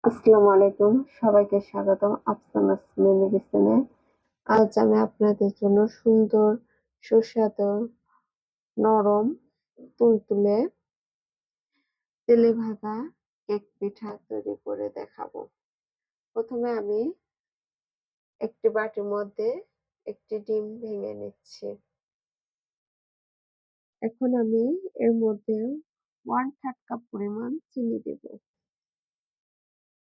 আসসালামু আলাইকুম। সবাইকে স্বাগতম আফসানাস মিনি কিচেনে। আজ আমি আপনাদের জন্য সুন্দর, সুস্বাদু, নরম, তুলতুলে তেলে ভাজা কেক পিঠা তৈরি করে দেখাবো। প্রথমে আমি একটি বাটির মধ্যে একটি ডিম ভেঙে নিচ্ছি। এখন আমি এর মধ্যে 1/3 কাপ পরিমাণ চিনি দেব।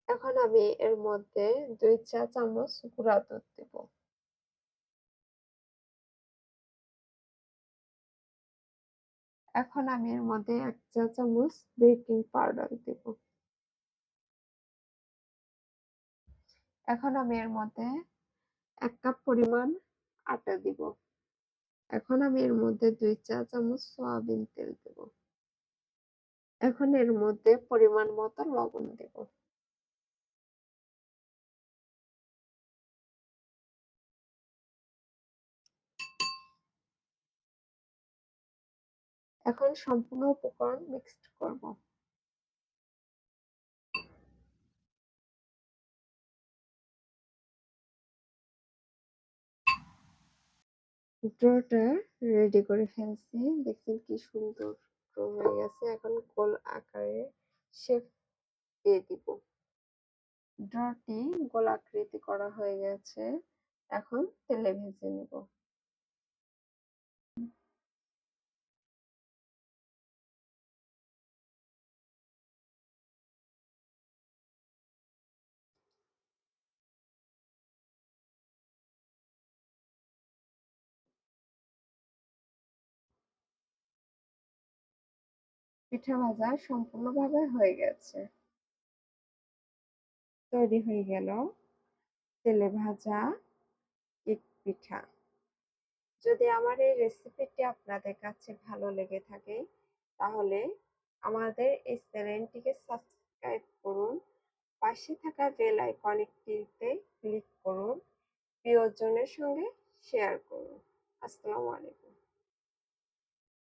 এখন আমি এর মধ্যে 2 চা চামচ গুঁড়া দুধ দেব। এখন আমি এর মধ্যে 1 চা চামচ বেকিং পাউডার দেব। এখন আমি এর মধ্যে 1 কাপ পরিমাণ আটা দিব। এখন আমি এর মধ্যে 2 চা চামচ সয়াবিন তেল দেব। এখন এর মধ্যে পরিমাণ মতো লবণ দেব। এখন সম্পূর্ণ উপকরণ মিক্সড করব। ডোটা রেডি করে ফেলছি। দেখছেন কি সুন্দর ডো হয়ে গেছে। এখন গোল আকারে শেপ দিয়ে দিব। ডোটি গোলাকৃতি করা হয়ে গেছে। এখন তেলে ভেজে নিব। পিঠা ভাজা সম্পূর্ণভাবে হয়ে গেছে। তৈরি হয়ে গেল তেলে ভাজা কেক পিঠা। যদি আমার এই রেসিপিটি আপনাদের কাছে ভালো লেগে থাকে তাহলে আমাদের এই চ্যানেলটিকে সাবস্ক্রাইব করুন, পাশে থাকা বেল আইকনটিতে ক্লিক করুন, প্রিয়জনের সঙ্গে শেয়ার করুন। আসসালামু আলাইকুম।